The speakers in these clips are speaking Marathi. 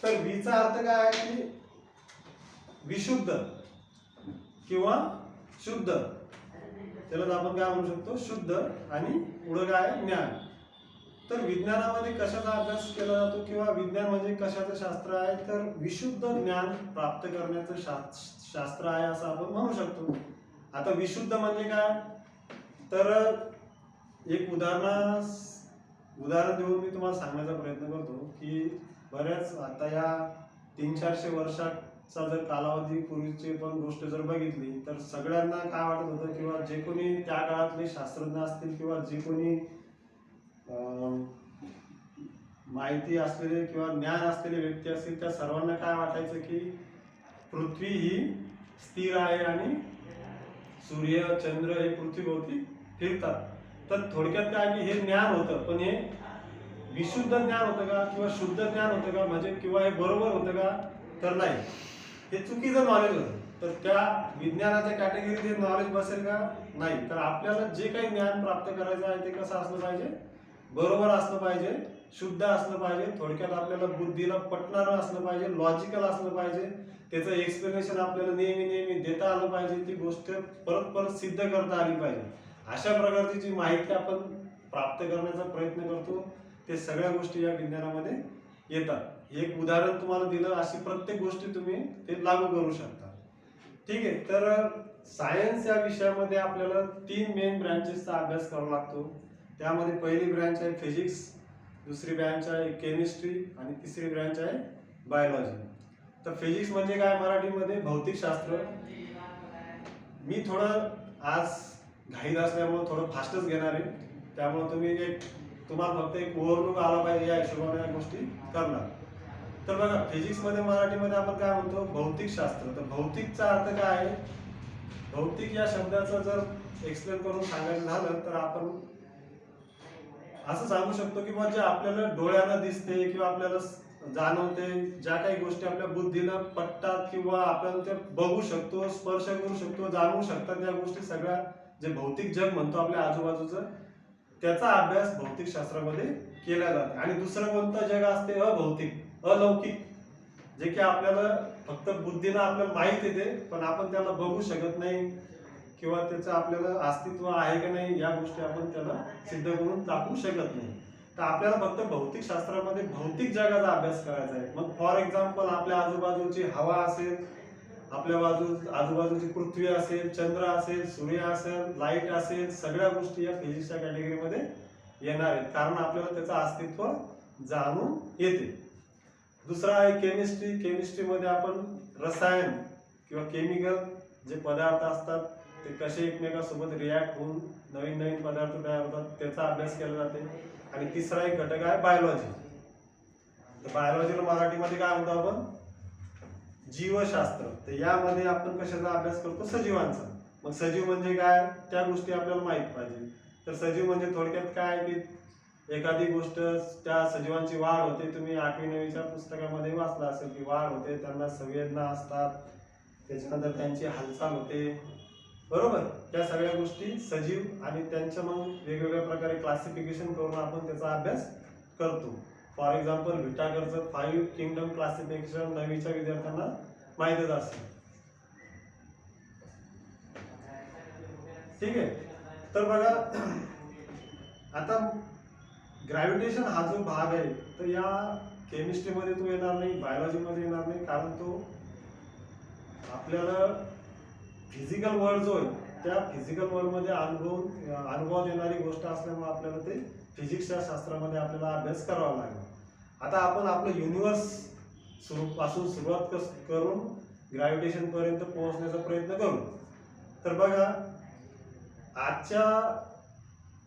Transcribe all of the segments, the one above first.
तर वीचा अर्थ काय आहे की विशुद्ध किंवा शुद्ध, त्याला आपण काय म्हणू शकतो, शुद्ध, आणि पुढे काय ज्ञान. तर विज्ञानामध्ये कशाचा अभ्यास केला जातो किंवा विज्ञान म्हणजे कशाचं शास्त्र आहे, तर विशुद्ध ज्ञान प्राप्त करण्याचं शास्त्र आहे असं आपण म्हणू शकतो. आता विशुद्ध म्हणजे काय, तर एक उदाहरण देऊन मी तुम्हाला सांगण्याचा प्रयत्न करतो की बऱ्याच आता या 300-400 वर्षाचा जर कालावधी पूर्वीची पण गोष्ट जर बघितली तर सगळ्यांना काय वाटत होतं, किंवा जे कोणी त्या काळातले शास्त्रज्ञ असतील किंवा जे कोणी माहिती असलेले किंवा ज्ञान असलेले व्यक्ती असतील त्या सर्वांना काय वाटायचं की पृथ्वी ही स्थिर आहे आणि सूर्य चंद्र हे पृथ्वीभोवती फिरतात. तर थोडक्यात काय की हे ज्ञान होतं, पण हे विशुद्ध ज्ञान होतं का किंवा शुद्ध ज्ञान होतं का, म्हणजे किंवा हे बरोबर होतं का, तर नाही, हे चुकीचं नॉलेज होतं. तर त्या विज्ञानाच्या कॅटेगरीत हे नॉलेज बसेल का, नाही. तर आपल्याला जे काही ज्ञान प्राप्त करायचं आहे ते कसं असलं पाहिजे, बरोबर असलं पाहिजे, शुद्ध असलं पाहिजे, थोडक्यात आपल्याला बुद्धीला पटणारं असलं पाहिजे, लॉजिकल असलं पाहिजे, त्याचं एक्सप्लेनेशन आपल्याला नेहमी देता आलं पाहिजे, ती गोष्ट परत सिद्ध करता आली पाहिजे. अशा प्रकारची जी माहिती आपण प्राप्त करण्याचा प्रयत्न करतो ते सगळ्या गोष्टी या विज्ञानामध्ये येतात. एक उदाहरण तुम्हाला दिलं, अशी प्रत्येक गोष्टी तुम्ही ते लागू करू शकता. ठीक आहे. तर सायन्स या विषयामध्ये आपल्याला 3 मेन ब्रँचेसचा अभ्यास करावा लागतो. त्यामध्ये पहिली ब्रँच आहे फिजिक्स, दुसरी ब्रँच आहे केमिस्ट्री आणि तिसरी ब्रँच आहे बायोलॉजी. तर फिजिक्स म्हणजे काय मराठीमध्ये, भौतिकशास्त्र. मी थोडं आज घाईत असल्यामुळे थोडं फास्टच घेणार आहे, त्यामुळे तुम्हाला फक्त एक ओव्हरलुक आला पाहिजे या हिशोबाने या गोष्टी करणार. तर बघा, फिजिक्समध्ये मराठीमध्ये आपण काय म्हणतो, भौतिकशास्त्र. तर भौतिकचा अर्थ काय आहे, भौतिक या शब्दाचं जर एक्सप्लेन करून सांगायचं झालं तर आपण असं सांगू शकतो की जे आपल्याला डोळ्यानं दिसते किंवा आपल्याला जाणवते, ज्या काही गोष्टी आपल्या बुद्धीला पटतात किंवा आपण ते बघू शकतो, स्पर्श करू शकतो, जाणवू शकतात, त्या गोष्टी सगळ्या जे भौतिक जग म्हणतो आपल्या आजूबाजूचं, त्याचा अभ्यास भौतिकशास्त्रामध्ये केला जातो. आणि दुसरं कोणतं जग असते, अभौतिक, अलौकिक, जे की आपल्याला फक्त बुद्धीनं आपल्याला माहित येते पण आपण त्याला बघू शकत नाही किंवा त्याचं आपल्याला अस्तित्व आहे की नाही या गोष्टी आपण त्याला सिद्ध करून दाखवू शकत नाही. तर आपल्याला फक्त भौतिकशास्त्रामध्ये भौतिक जगाचा अभ्यास करायचा आहे. मग फॉर एक्झाम्पल आपल्या आजूबाजूची हवा असेल, आपल्या आजूबाजूची पृथ्वी असेल, चंद्र असेल, सूर्य असेल, लाईट असेल, सगळ्या गोष्टी या फिजिक्सच्या कॅटेगरीमध्ये येणार आहेत, कारण आपल्याला त्याचं अस्तित्व जाणून येते. दुसरा आहे केमिस्ट्री. केमिस्ट्रीमध्ये आपण रसायन किंवा केमिकल जे पदार्थ असतात ते कसे एकमेकांसोबत रिॲक्ट होऊन नवीन पदार्थ तयार होतात त्याचा अभ्यास केला जाते. आणि तिसरा एक घटक आहे बायोलॉजी. तर बायोलॉजीला मराठीमध्ये काय म्हणतो आपण, जीवशास्त्र. तर यामध्ये आपण कशाचा अभ्यास करतो, सजीवांचा. मग सजीव म्हणजे काय, त्या गोष्टी आपल्याला माहित पाहिजे. तर सजीव म्हणजे थोडक्यात काय की एखादी गोष्ट, त्या सजीवांची वाढ होते, तुम्ही 8वी-9वीच्या पुस्तकामध्ये वाचला असेल की वाढ होते, त्यांना संवेदना असतात, त्याच्यानंतर त्यांची हालचाल होते, बरोबर. त्या सगळ्या गोष्टी सजीव आणि त्यांच्या मग वेगवेगळ्या प्रकारे क्लासिफिकेशन करून आपण त्याचा अभ्यास करतो. फॉर एक्झाम्पल विटाकरचं 5 किंगडम क्लासिफिकेशन 9वीच्या विद्यार्थ्यांना माहितच असेल. ठीक आहे. तर बघा, आता ग्रॅव्हिटेशन हा जो भाग आहे तर या केमिस्ट्रीमध्ये तो येणार नाही, बायोलॉजीमध्ये येणार नाही, कारण तो आपल्याला फिजिकल वर्ल्ड जो आहे त्या फिजिकल वर्ल्डमध्ये अनुभव देणारी गोष्ट असल्यामुळे आपल्याला ते फिजिक्सच्या शास्त्रामध्ये आपल्याला अभ्यास करावा लागेल. आता आपण आपलं युनिवर्स पासून सुरुवात करून ग्रॅव्हिटेशन पर्यंत पोहोचण्याचा प्रयत्न करू. तर बघा, आजच्या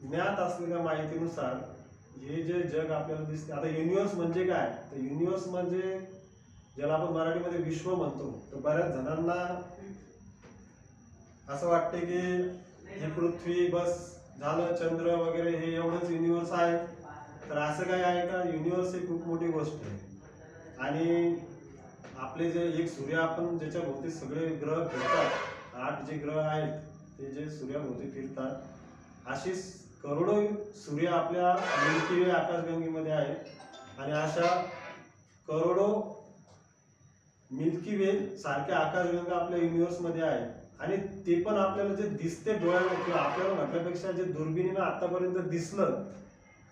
ज्ञात असलेल्या माहितीनुसार हे जे जग आपल्याला दिसते, आता युनिवर्स म्हणजे काय, तर युनिवर्स म्हणजे ज्याला आपण मराठीमध्ये विश्व म्हणतो. तर बऱ्याच जणांना असं वाटते की ही पृथ्वी बस झालं, चंद्र वगैरे हे एवढंच युनिवर्स आहे. तर असं काय आहे का, युनिवर्स ही खूप मोठी गोष्ट आहे. आणि आपले जे एक सूर्य, आपण ज्याच्या भोवती सगळे ग्रह फिरतात, 8 जे ग्रह आहेत ते जे सूर्याभोवती फिरतात, अशी करोडो सूर्य आपल्या मिल्की वे आकाशगंगेमध्ये आहेत. आणि अशा करोडो मिल्की वे सारखे आकाशगंगा आपल्या युनिव्हर्समध्ये आहे आणि ते पण आपल्याला जे दिसते डोळ्याला किंवा आपल्याला म्हटल्यापेक्षा जे दुर्बिणीनं आतापर्यंत दिसलं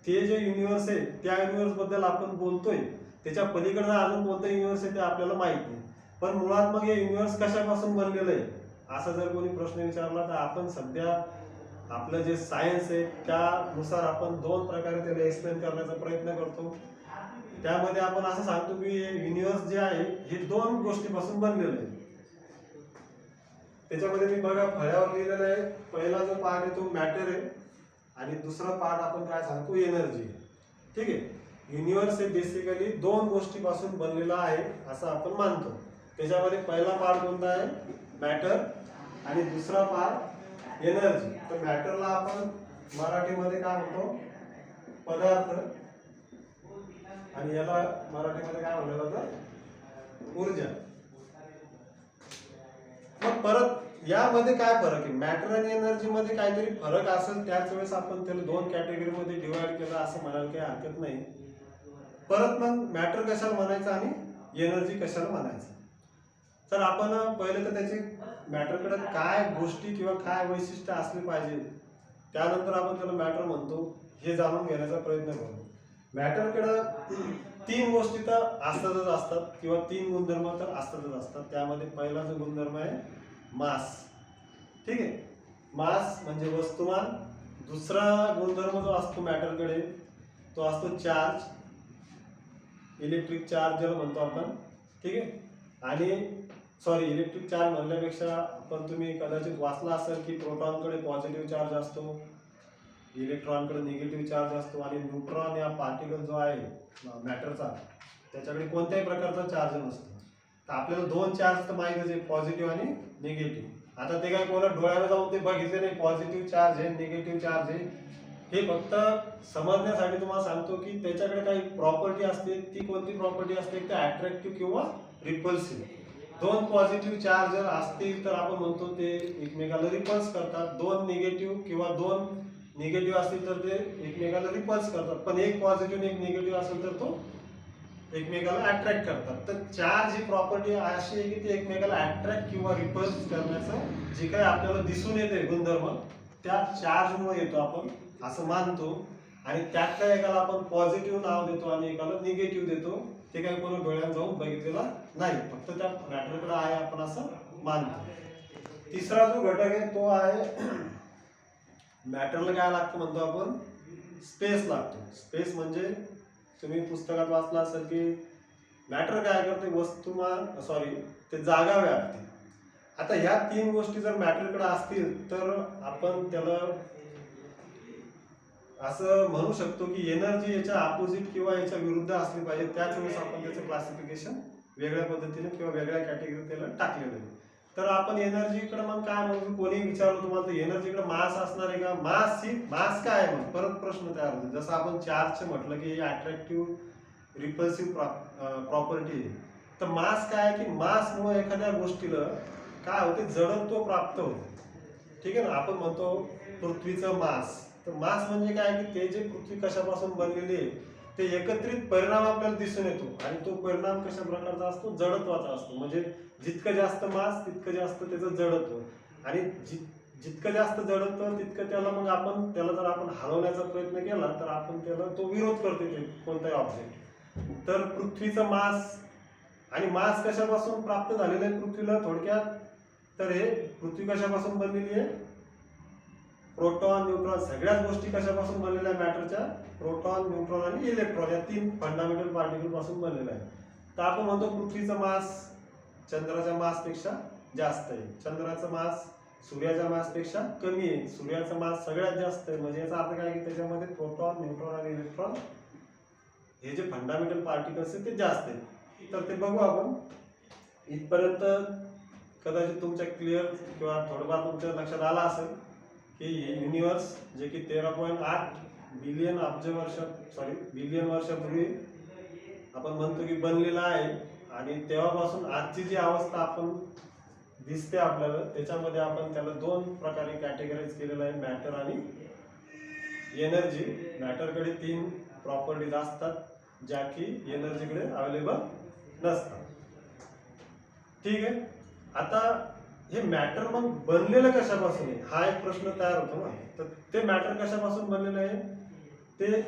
ते जे युनिव्हर्स आहे त्या युनिव्हर्स बद्दल आपण बोलतोय, त्याच्या पलीकडनं अजून कोणतं युनिव्हर्स आहे ते आपल्याला माहित नाही. पण मुळात मग हे युनिव्हर्स कशापासून बनलेलं आहे असा जर कोणी प्रश्न विचारला तर आपण सध्या आपलं जे सायन्स आहे त्यानुसार आपण दोन प्रकारे त्याला एक्सप्लेन करण्याचा प्रयत्न करतो. त्यामध्ये आपण असं सांगतो की युनिव्हर्स जे आहे हे दोन गोष्टीपासून बनलेलं आहे. त्याच्यामध्ये मी बघा फळ्यावर लिहिलेलं आहे, पहिला जो पार्ट आहे तो मॅटर आहे आणि दुसरा पार्ट आपण काय सांगतो एनर्जी. ठीक आहे. युनिव्हर्स हे बेसिकली दोन गोष्टीपासून बनलेला आहे असं आपण मानतो. त्याच्यामध्ये पहिला पार्ट कोणता आहे मॅटर आणि दुसरा पार्ट एनर्जी. तर मॅटरला आपण मराठीमध्ये काय म्हणतो पदार्थ आणि याला मराठीमध्ये काय म्हणलं जातं ऊर्जा. मग परत यामध्ये काय फरक आहे मॅटर आणि एनर्जी मध्ये काहीतरी फरक असेल त्याच वेळेस आपण त्याला दोन कॅटेगरीमध्ये डिवाइड केलं असं म्हणायला काही हरकत नाही. परत मग मॅटर कशाला म्हणायचं आणि एनर्जी कशाला म्हणायचं. तर आपण पहिले तर त्याची मॅटरकडे काय गोष्टी किंवा काय वैशिष्ट्य असले पाहिजे त्यानंतर आपण त्याला मॅटर म्हणतो हे जाणून घेण्याचा प्रयत्न करू. मॅटरकडे तीन गोष्टी तर असतातच असतात किंवा तीन गुणधर्म तर असतातच असतात. त्यामध्ये पहिला जो गुणधर्म आहे मास. ठीक आहे. मास म्हणजे वस्तुमान. दुसरा गुणधर्म जो असतो मॅटरकडे तो असतो चार्ज, इलेक्ट्रिक चार्ज ज्याला म्हणतो आपण. ठीक आहे. आणि सॉरी इलेक्ट्रिक चार्ज म्हणण्यापेक्षा आपण तुम्ही कदाचित वाचला असेल की प्रोटॉनकडे पॉझिटिव्ह चार्ज असतो, इलेक्ट्रॉनकडे निगेटिव्ह चार्ज असतो आणि न्यूट्रॉन या पार्टिकल जो आहे मॅटरचा त्याच्याकडे कोणत्याही प्रकारचा चार्ज नसतो. तर आपल्याला दोन चार्ज तर माहितीच आहे पॉझिटिव्ह आणि निगेटिव्ह. आता ते काय कोणा डोळ्याला जाऊन ते बघितले नाही पॉझिटिव्ह चार्ज आहे निगेटिव्ह चार्ज आहे, हे फक्त समजण्यासाठी तुम्हाला सांगतो की त्याच्याकडे काही प्रॉपर्टी असते. ती कोणती प्रॉपर्टी असते ते अट्रॅक्टिव्ह किंवा रिपल्सिव्ह. दोन पॉझिटिव्ह चार्ज जर असतील तर आपण म्हणतो ते एकमेकाला रिपल्स करतात. दोन निगेटिव्ह किंवा दोन निगेटिव्ह असतील तर ते एकमेकाला रिपल्स करतात. पण एक पॉझिटिव्ह एक निगेटिव्ह असेल तर तो एकमेकाला अट्रॅक्ट करतात. तर चार्ज ही प्रॉपर्टी अशी आहे की ते एकमेकाला अट्रॅक्ट किंवा रिपल्स करण्याचं जे काही आपल्याला दिसून येते गुणधर्म त्या चार्जमुळे येतो आपण असं मानतो. आणि त्यातल्या एकाला आपण पॉझिटिव्ह नाव देतो आणि एकाला निगेटिव्ह देतो. ते काही कोणी डोळ्यात जाऊन बघितलेला नाही, फक्त त्या मॅटरकडे आहे आपण असं मानतो. तिसरा जो घटक आहे तो आहे मॅटरला काय लागतं म्हणतो आपण स्पेस लागतो. स्पेस म्हणजे तुम्ही पुस्तकात वाचला असेल की मॅटर काय करते वस्तुमान सॉरी ते जागा व्यापते. आता ह्या तीन गोष्टी जर मॅटरकडे असतील तर आपण त्याला असं म्हणू शकतो की एनर्जी याच्या अपोजिट किंवा याच्या विरुद्ध असली पाहिजे. त्याच वेळेस आपण त्याचं क्लासिफिकेशन वेगळ्या पद्धतीने किंवा वेगळ्या कॅटेगरीत त्याला टाकलेलं आहे. तर आपण एनर्जीकडे मग काय म्हणतो कोणी विचारलं तुम्हाला तर एनर्जीकडे मास असणार आहे का. मास काय आहे मग परत प्रश्न तयार होतो. जसं आपण चार्जचं म्हटलं की अट्रॅक्टिव्ह रिपल्सिव्ह प्रॉपर्टी आहे. तर मास काय आहे की मासमुळे एखाद्या गोष्टीला काय होते जडत्व प्राप्त होते. ठीक आहे ना. आपण म्हणतो पृथ्वीचं मास. तर मास म्हणजे काय की ते जे पृथ्वी कशापासून बनलेली आहे ते एकत्रित परिणाम आपल्याला दिसून येतो आणि तो परिणाम कशा प्रकारचा असतो जडत्वाचा असतो. म्हणजे जितकं जास्त मास तितकं जास्त त्याचं जडत्व आणि जितकं जास्त जडत्व तितकं त्याला मग आपण त्याला जर आपण हलवण्याचा प्रयत्न केला तर आपण त्याला तो विरोध करतो ते कोणताही ऑब्जेक्ट. तर पृथ्वीचं मास आणि मास कशापासून प्राप्त झालेलं आहे पृथ्वीला थोडक्यात तर हे पृथ्वी कशापासून बनलेली आहे प्रोटॉन न्यूट्रॉन सगळ्याच गोष्टी कशापासून बनलेल्या आहे मॅटरच्या प्रोटॉन न्यूट्रॉन आणि इलेक्ट्रॉन या तीन फंडामेंटल पार्टिकल पासून बनलेला आहे. तर आपण म्हणतो पृथ्वीचा मास चंद्राच्या मासपेक्षा जास्त आहे, चंद्राचा मास सूर्याच्या मासपेक्षा कमी आहे, सूर्याचा मास सगळ्यात जास्त आहे. म्हणजे याचा अर्थ काय की त्याच्यामध्ये प्रोटॉन न्यूट्रॉन आणि इलेक्ट्रॉन हे जे फंडामेंटल पार्टिकल्स आहेत ते जास्त आहेत. तर ते बघू आपण इथपर्यंत कदाचित तुमच्या क्लिअर किंवा थोडंफार तुमच्या लक्षात आला असेल की युनिव्हर्स जे की 13.8 बिलियन अब्ज वर्ष बिलियन वर्षापूर्वी आपण म्हणतो की बनलेला आहे. आणि तेव्हापासून आजची जी अवस्था आपण दिसते आपल्याला त्याच्यामध्ये आपण त्याला दोन प्रकारे कॅटेगराईज केलेलं आहे मॅटर आणि एनर्जी. मॅटरकडे तीन प्रॉपर्टीज असतात ज्या की एनर्जीकडे अवेलेबल नसतात. ठीक आहे. आता हे मॅटर मग बनलेलं कशापासून आहे हा एक प्रश्न तयार होतो ना. तर ते मॅटर कशापासून बनलेलं आहे, ते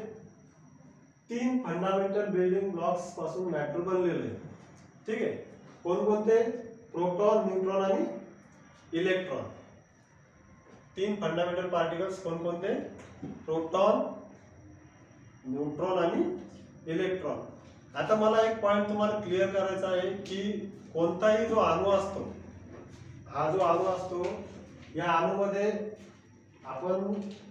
3 फंडामेंटल बिल्डिंग ब्लॉक्स पासून मॅटर बनलेलं आहे. ठीक आहे. कोणकोणते? प्रोटॉन, न्यूट्रॉन आणि इलेक्ट्रॉन. 3 फंडामेंटल पार्टिकल्स कोणकोणते? प्रोटॉन, न्यूट्रॉन आणि इलेक्ट्रॉन. आता मला एक पॉइंट तुम्हाला क्लिअर करायचा आहे की कोणताही जो अणू असतो, हा जो अणू असतो, या अणूमध्ये आपण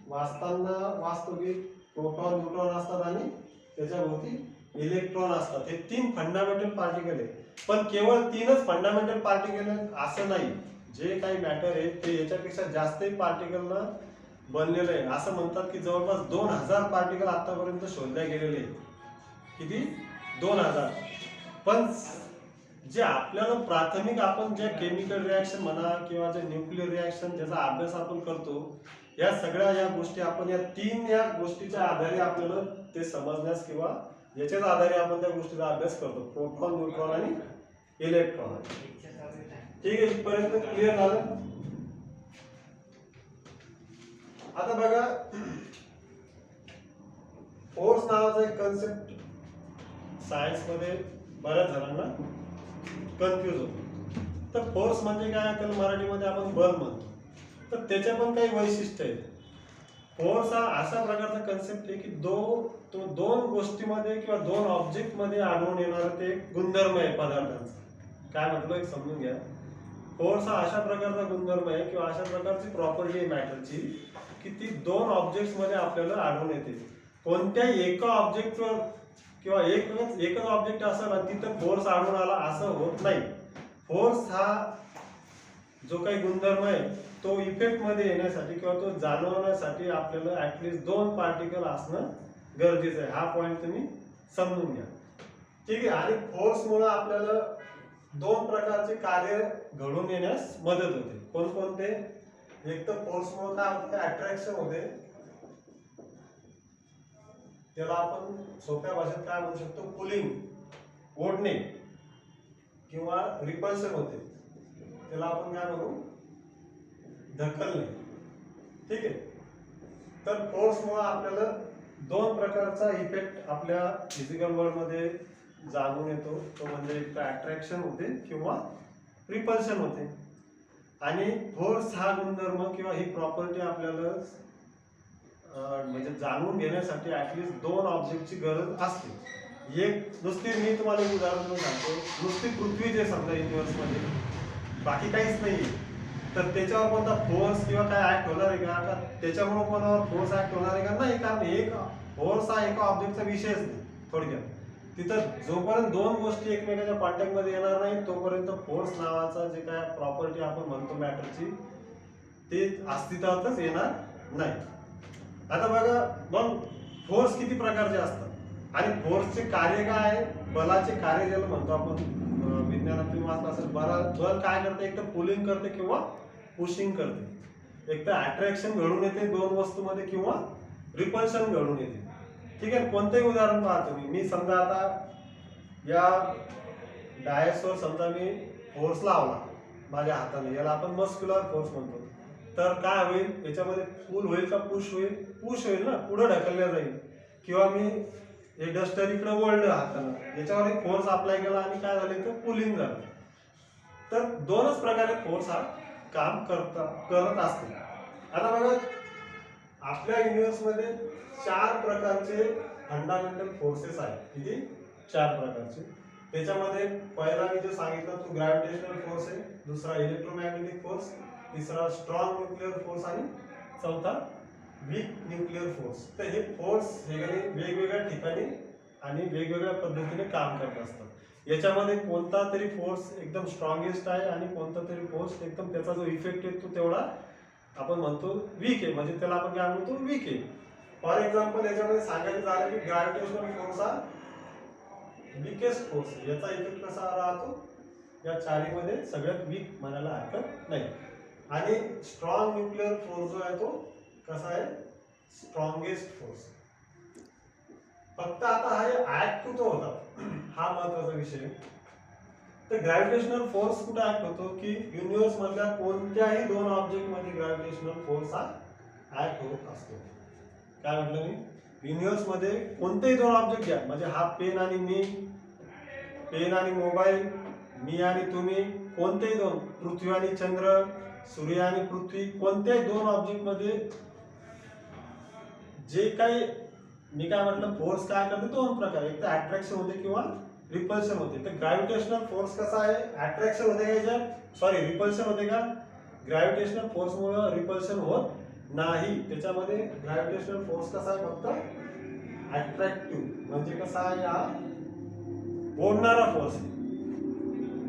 वाचतो की प्रोटॉन, न्यूट्रॉन असतात आणि त्याच्या भोवती इलेक्ट्रॉन असतात. हे 3 फंडामेंटल पार्टिकल आहे. पण केवळ 3च फंडामेंटल पार्टिकल आहेत असं नाही. जे काही मॅटर आहे ते याच्यापेक्षा जास्तही पार्टिकलनं बनलेलं आहे. असं म्हणतात की जवळपास 2000 पार्टिकल आतापर्यंत शोधले गेलेले आहेत. किती? 2000. पण जे आपल्याला प्राथमिक आपण जे केमिकल रिॲक्शन म्हणा किंवा जे न्यूक्लिअर रिॲक्शन ज्याचा अभ्यास आपण करतो, या सगळ्या या गोष्टी आपण या 3 या गोष्टीच्या आधारे आपल्याला ते समजण्यास किंवा याच्याच आधारे आपण त्या गोष्टीचा अभ्यास करतो. प्रोटॉन, न्यूट्रॉन आणि इलेक्ट्रॉन. ठीक आहे. इथपर्यंत क्लिअर झालं. आता बघा, फोर्स नावाचा एक कन्सेप्ट सायन्स मध्ये बऱ्याच जणांना कन्फ्युज होतो. तर फोर्स म्हणजे काय, त्याला मराठीमध्ये आपण बल म्हणतो. तर त्याच्या पण काही वैशिष्ट्य आहेत. फोर्स हा अशा प्रकारचा कन्सेप्ट आहे की तो 2 गोष्टीमध्ये किंवा 2 ऑब्जेक्ट मध्ये आढळून येणारं ते गुणधर्म आहे पदार्थांचा. काय म्हटलं एक समजून घ्या. फोर्स हा अशा प्रकारचा गुणधर्म आहे किंवा अशा प्रकारची प्रॉपर्टी आहे मॅटरची की ती 2 ऑब्जेक्ट्स मध्ये आपल्याला आढळून येते. कोणत्याही एका ऑब्जेक्टवर किंवा एकच ऑब्जेक्ट असेल आणि तिथं फोर्स आढळून आला असं होत नाही. फोर्स हा जो काही गुणधर्म आहे तो इफेक्ट मध्ये येण्यासाठी किंवा तो जाणवण्यासाठी आपल्याला ऍटलीस्ट 2 पार्टिकल असणं गरजेचं आहे. हा पॉइंट तुम्ही समजून घ्या. ठीक आहे. आणि फोर्समुळे आपल्याला 2 प्रकारचे कार्य घडून येण्यास मदत होते. कोणकोणते? एक तर फोर्समुळे काय होतं, अट्रॅक्शन होते. त्याला आपण सोप्या भाषेत काय म्हणू शकतो, पुलिंग, ओढणे, किंवा रिपल्शन होते. त्याला आपण काय म्हणू, ढकलणे. ठीक आहे. तर फोर्समुळे आपल्याला 2 प्रकारचा इफेक्ट आपल्या फिजिकल वर्ल्ड मध्ये जाणून येतो. तो म्हणजे एक अट्रॅक्शन होते किंवा रिपल्शन होते. आणि फोर्स हा गुणधर्म किंवा ही प्रॉपर्टी आपल्याला म्हणजे जाणून घेण्यासाठी ऍटलीस्ट 2 ऑब्जेक्टची गरज असते. एक नुसती, मी तुम्हाला एक उदाहरण देऊन सांगतो, नुसती पृथ्वी जे समजा युनिव्हर्स मध्ये बाकी काहीच नाही, तर त्याच्यावर कोणता फोर्स किंवा काय ऍक्ट होणार आहे का? त्याच्यामुळे कोणावर फोर्स ऍक्ट होणार आहे का? नाही. कारण एक फोर्स हा एका ऑब्जेक्टचा विषयच नाही. थोडक्यात तिथं जोपर्यंत 2 गोष्टी एकमेकांच्या कॉन्टॅक्ट मध्ये येणार नाही तोपर्यंत फोर्स नावाचा जे काय प्रॉपर्टी आपण म्हणतो मॅटरची, ते अस्तित्वातच येणार नाही. आता बघा, मग फोर्स किती प्रकारचे असतात आणि फोर्सचे कार्य काय आहे? बलाचे कार्य ज्याला म्हणतो आपण, विज्ञानात तुम्ही वाचलं असेल, बल काय करते? एक तर पुलिंग करते किंवा पुशिंग करते. एक तर अट्रॅक्शन घडून येते 2 वस्तूमध्ये किंवा रिपल्शन घडून येते. ठीक आहे. कोणतंही उदाहरण पहा तुम्ही. मी समजा आता या डायसवर समजा मी फोर्स लावला माझ्या हाताने, याला आपण मस्क्युलर फोर्स म्हणतो. तर काय होईल, याच्यामध्ये पुल होईल का पुश होईल? पुश होईल ना, पुढे ढकलल्या जाईल. किंवा मी हे डस्टर इकडे वळलं हाताने, याच्यावर एक फोर्स अप्लाय केला आणि काय झालं, तर पुलिंग झालं. तर 2च प्रकारे फोर्स हा काम करत असते. आता बघा, आपल्या युनिव्हर्स मध्ये 4 प्रकारचे फंडामेंटल फोर्सेस आहेत. किती? 4 प्रकारचे. त्याच्यामध्ये पहिला मी जे सांगितलं तो ग्रॅव्हिटेशनल फोर्स आहे, दुसरा इलेक्ट्रोमॅग्नेटिक फोर्स, तिसरा स्ट्रॉंग न्यूक्लिअर फोर्स आणि चौथा वीक न्यूक्लिअर फोर्स. तर हे फोर्स वेगवेगळ्या ठिकाणी आणि वेगवेगळ्या पद्धतीने काम करत असतात. याच्यामध्ये कोणता तरी फोर्स एकदम स्ट्रॉंगेस्ट आहे आणि कोणता तरी फोर्स एकदम त्याचा जो इफेक्ट आहे तो तेवढा आपण म्हणतो वीक आहे. म्हणजे त्याला आपण काय म्हणतो, वीक आहे. फॉर एक्झाम्पल याच्यामध्ये सांगायचं झालं की ग्रॅव्हिटेशनल फोर्स हा वीकेस्ट फोर्स, याचा इफेक्ट कसा राहतो, या 4 मध्ये सगळ्यात वीक म्हणायला हरकत नाही. आणि स्ट्रॉंग न्यूक्लिअर फोर्स जो आहे तो कसा आहे, स्ट्रॉंगेस्ट फोर्स. फक्त आता हा ऍक्ट कुठं होता हा महत्वाचा विषय. तर ग्रॅव्हिटेशनल फोर्स कुठे ऍक्ट होतो की युनिव्हर्स मधल्या कोणत्याही दोन ऑब्जेक्ट मध्ये ग्रॅव्हिटेशनल फोर्स हा ऍक्ट होत असतो. काय म्हटलं मी, युनिव्हर्स मध्ये कोणतेही दोन ऑब्जेक्ट घ्या, म्हणजे हा पेन आणि मी, पेन आणि मोबाईल, मी आणि तुम्ही, कोणतेही दोन, पृथ्वी आणि चंद्र, सूर्य आणि पृथ्वी, कोणत्याही दोन ऑब्जेक्ट मध्ये जे काही मी काय म्हटलं फोर्स काय करते दोन प्रकार, एक तर अट्रॅक्शन होते किंवा रिपल्शन होते. तर ग्रॅव्हिटेशनल फोर्स कसा आहे, अट्रॅक्शन होते का याच्यात, सॉरी रिपल्शन होते का, ग्रॅव्हिटेशनल फोर्स मुळे रिपल्शन होत नाही. त्याच्यामध्ये ग्रॅव्हिटेशनल फोर्स कसा आहे, फक्त अट्रॅक्टिव्ह, म्हणजे कसा आहे हा ओढणारा फोर्स.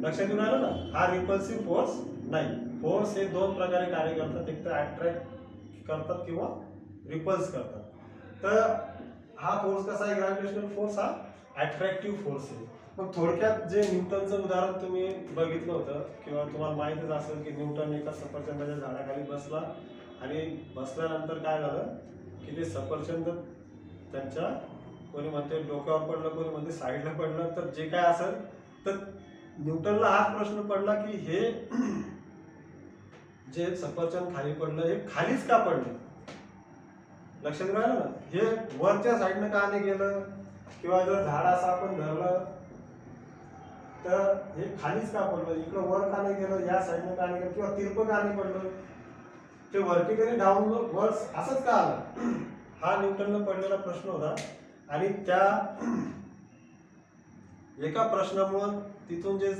लक्षात येऊन आलं ना, हा रिपल्सिव्ह फोर्स नाही. फोर्स हे दोन प्रकारे कार्य करतात, एक तर अट्रॅक्ट करतात किंवा रिपल्स करतात. तर हा फोर्स कसा आहे, ग्रॅव्हिटेशनल फोर्स हा अट्रॅक्टिव्ह फोर्स आहे. मग थोडक्यात जे न्यूटनचं उदाहरण तुम्ही बघितलं होतं किंवा तुम्हाला माहितच असेल की न्यूटन एका सफरचंदाच्या झाडाखाली बसला आणि बसल्यानंतर काय झालं की ते सफरचंद त्यांच्या कोणी म्हणते डोक्यावर पडलं, कोणी म्हणते साईडला पडलं. तर जे काय असेल तर न्यूटनला हाच प्रश्न पडला की हे जे सफरचंद खाली पडलं हे खालीच का पडलं. लक्षात राहिलं ना, हे वरच्या साईडनं का नाही गेलं, किंवा जर झाड असं आपण धरलं तर हे खालीच का पडलं, इकडं वर का नाही गेलं, या साईडनं का नाही गेलं, किंवा तिरपं का नाही पडलं, ते व्हर्टिकली डाऊन वर असंच का आलं. हा न्यूटनला पडलेला प्रश्न होता. आणि त्या एका प्रश्नामुळे तिथून जे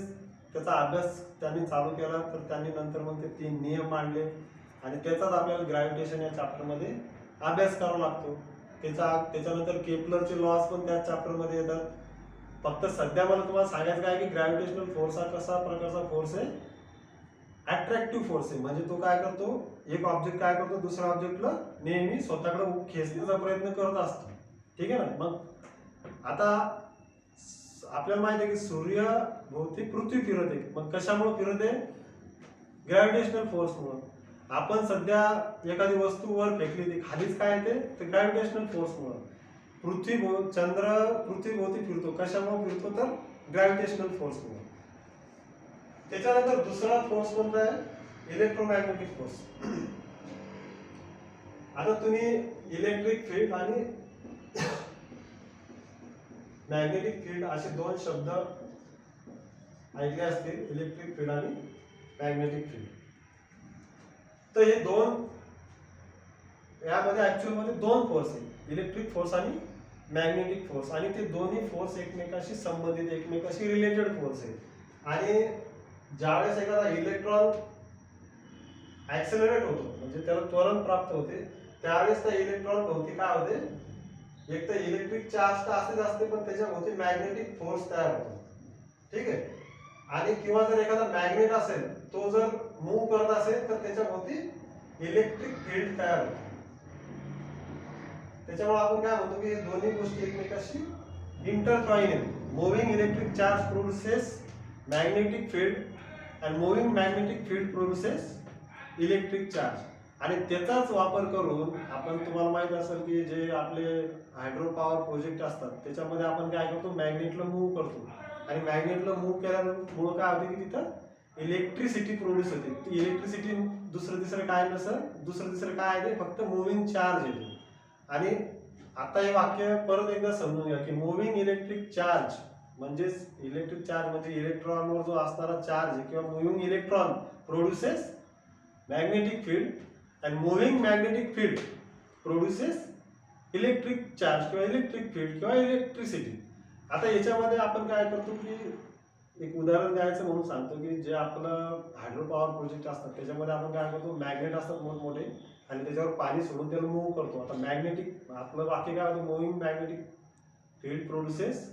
त्याचा अभ्यास त्यांनी चालू केला, तर त्यांनी नंतर मग ते 3 नियम मांडले आणि त्याचाच आपल्याला ग्रॅव्हिटेशन या चॅप्टरमध्ये अभ्यास करावा लागतो. त्याच्यानंतर केपलरचे लॉज पण त्या चॅप्टरमध्ये येतात. फक्त सध्या मला तुम्हाला सांगायचं काय की ग्रॅव्हिटेशनल फोर्स हा कसा प्रकारचा फोर्स आहे, अट्रॅक्टिव्ह फोर्स आहे. म्हणजे तो काय करतो, एक ऑब्जेक्ट काय करतो दुसऱ्या ऑब्जेक्टला नेहमी स्वतःकडे खेचण्याचा प्रयत्न करत असतो. ठीक आहे ना. मग आता आपल्याला माहिती आहे की सूर्य भोवती पृथ्वी फिरते. मग कशामुळे फिरते, ग्रॅव्हिटेशनल फोर्समुळे. आपण सध्या एखादी वस्तू वर फेकली ती खालीच काय येते, तर ग्रॅव्हिटेशनल फोर्समुळे. चंद्र पृथ्वी भोवती फिरतो, कशामुळे फिरतो, तर ग्रॅव्हिटेशनल फोर्समुळे. त्याच्यानंतर दुसरा फोर्स कोणता आहे, इलेक्ट्रोमॅग्नेटिक फोर्स. आता तुम्ही इलेक्ट्रिक फील्ड आणि मॅग्नेटिक फील्ड असे दोन शब्द ऐकले असतील, इलेक्ट्रिक फील्ड आणि मॅग्नेटिक फील्ड. तर हे दोन, यामध्ये ऍक्च्युअल मध्ये दोन फोर्स आहेत, इलेक्ट्रिक फोर्स आणि मॅग्नेटिक फोर्स. आणि ते दोन्ही फोर्स एकमेकाशी संबंधित, एकमेकाशी रिलेटेड फोर्स आहेत. आणि ज्यावेळेस एखादा इलेक्ट्रॉन ऍक्सेलरेट होतो, म्हणजे त्याला त्वरण प्राप्त होते, त्यावेळेस त्या इलेक्ट्रॉन भोवती काय होते, एक तर इलेक्ट्रिक चार्ज तर असेच असते, पण त्याच्या भोवती मॅग्नेटिक फोर्स तयार होतो. ठीक आहे. आणि किंवा जर एखादा मॅग्नेट असेल, तो जर मूव्ह करत असेल तर त्याच्या भोवती इलेक्ट्रिक फील्ड तयार होते. त्याच्यामुळे आपण काय म्हणतो की हे दोन्ही गोष्टी एकमेकाशी इंटरट्वाइन आहेत. Moving electric charge produces magnetic field and moving magnetic field produces electric charge. आणि त्याचाच वापर करून आपण, तुम्हाला माहित असेल की जे आपले हायड्रो पॉवर प्रोजेक्ट असतात त्याच्यामध्ये आपण काय करतो, मॅग्नेटला मूव्ह करतो. आणि मॅग्नेटला मूव्ह केल्यामुळे काय होते की तिथं इलेक्ट्रिसिटी प्रोड्यूस होते. ती इलेक्ट्रिसिटी दुसरं तिसरं काय नसतं, दुसरं तिसरं काय आहे, फक्त मुव्हिंग चार्ज येतो. आणि आता हे वाक्य परत एकदा समजून घ्या की मुव्हिंग इलेक्ट्रिक चार्ज म्हणजेच इलेक्ट्रिक चार्ज म्हणजे इलेक्ट्रॉनवर जो असणारा चार्ज किंवा moving electron produces magnetic field and moving magnetic field produces electric charge किंवा इलेक्ट्रिक फील्ड किंवा इलेक्ट्रिसिटी. आता याच्यामध्ये आपण काय करतो की एक उदाहरण द्यायचं म्हणून सांगतो की जे आपलं हायड्रो पॉवर प्रोजेक्ट असतात त्याच्यामध्ये आपण काय करतो, मॅग्नेट असतात मोठमोठे आणि त्याच्यावर पाणी सोडून त्याला मूव्ह करतो. आता मॅग्नेटिक, आपलं वाक्य काय होतं, moving magnetic field produces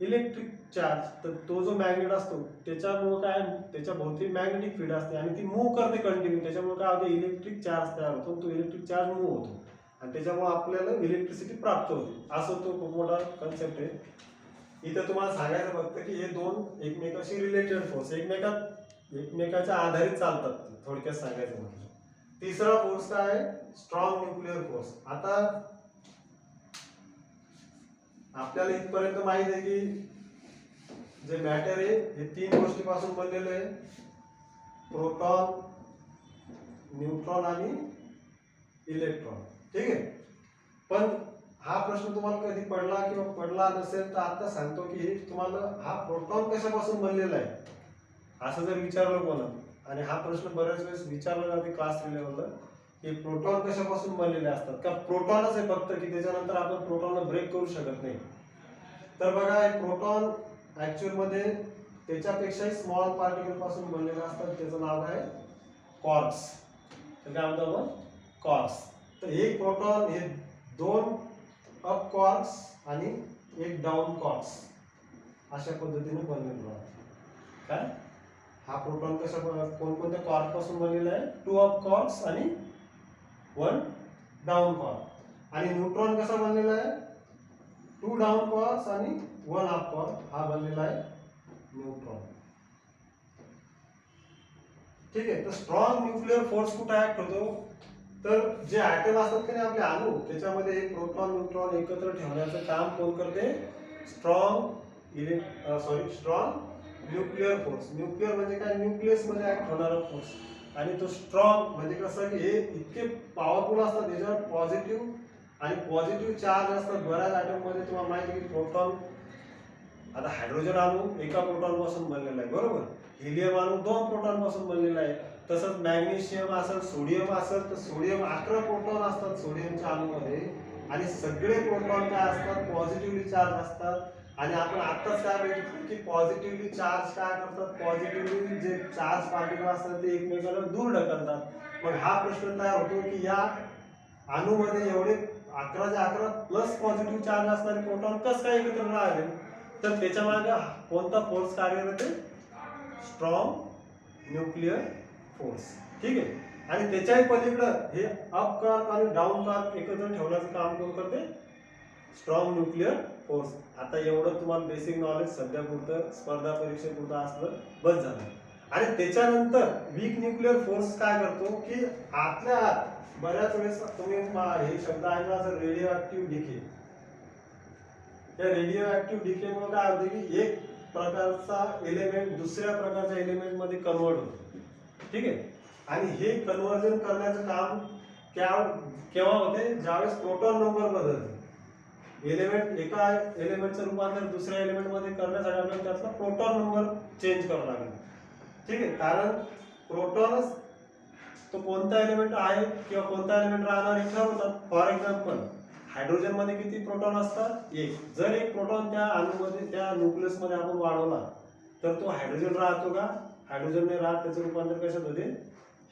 electric charge. तर तो जो मॅग्नेट असतो त्याच्यामुळे काय, त्याच्या भोवती मॅग्नेटिक फील्ड असते आणि ती मूव्ह करते कंटिन्यू. त्याच्यामुळे काय होते, इलेक्ट्रिक चार्ज तयार होतो, तो इलेक्ट्रिक चार्ज मूव्ह होतो आणि त्याच्यामुळे आपल्याला इलेक्ट्रिसिटी प्राप्त होते. असं तो खूप मोठा कन्सेप्ट आहे. इथं तुम्हाला सांगायचं फक्त की हे दोन एकमेकाशी रिलेटेड फोर्स, एकमेकाच्या आधारित चालतात, थोडक्यात सांगायचं म्हणजे. तिसरा फोर्स काय आहे, स्ट्रॉंग न्यूक्लिअर फोर्स. आता आपल्याला इथपर्यंत माहित आहे की जे मॅटर आहे हे तीन गोष्टीपासून बनलेलं आहे, प्रोटॉन, न्यूट्रॉन आणि इलेक्ट्रॉन. ठीक आहे. पण हा प्रश्न तुम्हाला कधी पडला किंवा पडला नसेल तर आता सांगतो की हे तुम्हाला हा प्रोटॉन कशापासून बनलेला आहे असं जर विचारलं कोणा, आणि हा प्रश्न बऱ्याच वेळेस विचारला जाते क्लास लेवलला की प्रोटॉन कशापासून बनलेले असतात का प्रोटॉनच आहे फक्त की त्याच्यानंतर आपण प्रोटॉनला ब्रेक करू शकत नाही. तर बघा हे प्रोटॉन ऍक्च्युअल मध्ये त्याच्यापेक्षाही स्मॉल पार्टिकल पासून बनलेले असतात. त्याचं नाव आहे क्वार्क्स. तर काय म्हणतो आपण क्वार्क्स. तर एक प्रोटॉन हे दोन अप क्वार्क्स आणि एक डाऊन क्वार्क्स अशा पद्धतीने बनलेला आहे. काय हा प्रोटॉन कशा कोणकोणत्या क्वार्क पासून बनलेला आहे, 2 अप क्वार्क्स आणि 1 डाऊन क्वार्क. आणि न्यूट्रॉन कसा बनलेला आहे, 2 डाऊन क्वार्क्स आणि 1 अप क्वार्क हा बनलेला आहे न्यूट्रॉन. ठीक आहे. तर स्ट्रॉंग न्यूक्लिअर फोर्स कुठे ऍक्ट होतो, तर जे ऍटम असतात की नाही आपले अणू त्याच्यामध्ये हे प्रोटॉन न्यूट्रॉन एकत्र ठेवण्याचं काम कोण करते, स्ट्रॉंग न्यूक्लिअर फोर्स. न्यूक्लिअर म्हणजे काय, न्यूक्लियस मध्ये ऍक्ट होणारा फोर्स. आणि तो स्ट्रॉंग म्हणजे कसं की हे इतके पॉवरफुल असतात, त्याच्यावर पॉझिटिव्ह आणि पॉझिटिव्ह चार्ज असतात. बऱ्याच ऍटम मध्ये तुम्हाला माहिती आहे की प्रोटॉन, आता हायड्रोजन अणू एका प्रोटॉन पासून बनलेला आहे बरोबर, हिलियम अणू 2 प्रोटॉन पासून बनलेला आहे. तसंच मॅग्नेशियम असेल, सोडियम असेल तर सोडियम 18 प्रोटॉन असतात सोडियमच्या अणूमध्ये. आणि सगळे प्रोटॉन काय असतात, पॉझिटिव्हली चार्ज असतात. आणि आपण आताच काय बघितलं की पॉझिटिव्हली चार्ज काय करतात, पॉझिटिव्हली जे चार्ज पार्टिकल असतात ते एकमेकांना दूर ढकलतात. मग हा प्रश्न तयार होतो की या अणूमध्ये एवढे 11 प्लस पॉझिटिव्ह चार्ज असणारे प्रोटॉन कसं काय एकत्र राहिले, तर त्याच्या मागे कोणता फोर्स कार्यरत आहे, स्ट्रॉंग न्यूक्लिअर फोर्स. ठीक आहे. आणि त्याच्याही पलीकडं हे अप क्वार्क आणि डाऊन क्वार्क एकत्र ठेवण्याचं काम कोण करते, स्ट्रॉंग न्यूक्लिअर फोर्स. आता एवढं तुम्हाला बेसिक नॉलेज सध्या पुरतं स्पर्धा परीक्षेपुरतं असलं बस झालं. आणि त्याच्यानंतर वीक न्यूक्लिअर फोर्स काय करतो की आतल्या आत बऱ्याच वेळेस तुम्ही हे शब्द ऐकला असेल, रेडिओ ऍक्टिव्ह डिके. त्या रेडिओ ऍक्टिव्ह डिके मुळे काय होते की एक प्रकारचा एलिमेंट दुसऱ्या प्रकारच्या एलिमेंट मध्ये कन्वर्ट होतो. ठीक आहे. आणि हे कन्व्हर्जन करण्याचं काम केव्हा होते, ज्यावेळेस प्रोटॉन नंबर बदलते. एलिमेंट एका एलिमेंटचं रूपांतर दुसऱ्या एलिमेंट मध्ये करण्यासाठी आपल्याला त्याचा प्रोटॉन नंबर चेंज करावा लागेल. ठीक आहे. कारण प्रोटॉनच तो कोणता एलिमेंट आहे किंवा कोणता एलिमेंट राहणार हे ठरवतात. फॉर एक्झाम्पल हायड्रोजन मध्ये किती प्रोटॉन असतात, एक. जर एक प्रोटॉन त्या अणूमध्ये त्या न्यूक्लियस मध्ये आपण वाढवला तर तो हायड्रोजन राहतो का, हायड्रोजन ने राहत, त्याचं रूपांतर कशात होते,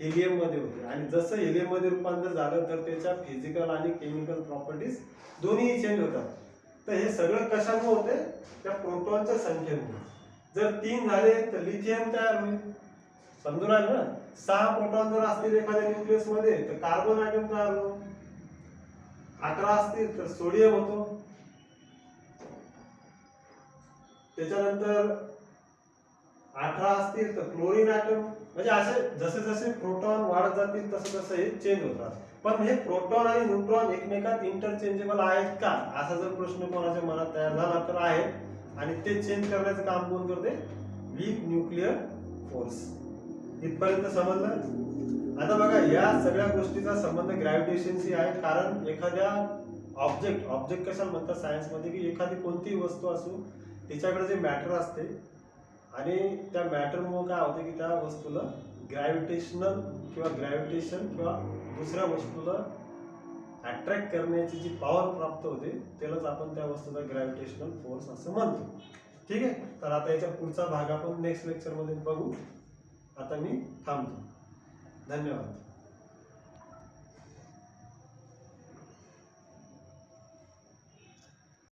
हिलियम मध्ये होते. आणि जसं हिलियम मध्ये रूपांतर झालं तर त्याच्या फिजिकल आणि केमिकल प्रॉपर्टीज दोन्ही चेंज होतात. तर हे सगळं कशामुळे होते, त्या प्रोटॉनच्या संख्येमुळे. जर 3 झाले तर लिथियम तयार होईल, समजून आलं ना. 6 प्रोटॉन जर असतील एखाद्या न्यूक्लियस मध्ये तर कार्बन ॲटम तयार होतो. 11 असतील तर सोडियम होतो. त्याच्यानंतर 18 असतील तर क्लोरीन ॲटम. म्हणजे असे जसे जसे प्रोटॉन वाढत जातील तसं तसं हे चेंज होतात. पण हे प्रोटॉन आणि न्यूट्रॉन एकमेकात इंटरचेंजेबल आहेत का, असा जर प्रश्न कोणाच्या मनात तयार झाला तर आहे. आणि ते चेंज करण्याचं काम कोण करते, वीक न्यूक्लिअर फोर्स. इथपर्यंत समजलं. आता बघा या सगळ्या गोष्टीचा संबंध ग्रॅव्हिटेशनशी आहे. कारण एखाद्या ऑब्जेक्ट कशाला म्हणतात सायन्स मध्ये, की एखादी कोणतीही वस्तू असो तिच्याकडे जे मॅटर असते आणि त्या मॅटरमुळे काय होते की त्या वस्तूला ग्रॅव्हिटेशन किंवा दुसऱ्या वस्तूला अट्रॅक्ट करण्याची जी पॉवर प्राप्त होते त्यालाच आपण त्या वस्तूला ग्रॅव्हिटेशनल फोर्स असं म्हणतो. ठीक आहे. तर आता याच्या पुढचा भाग आपण नेक्स्ट लेक्चर मध्ये बघू. आता मी थांबतो. धन्यवाद.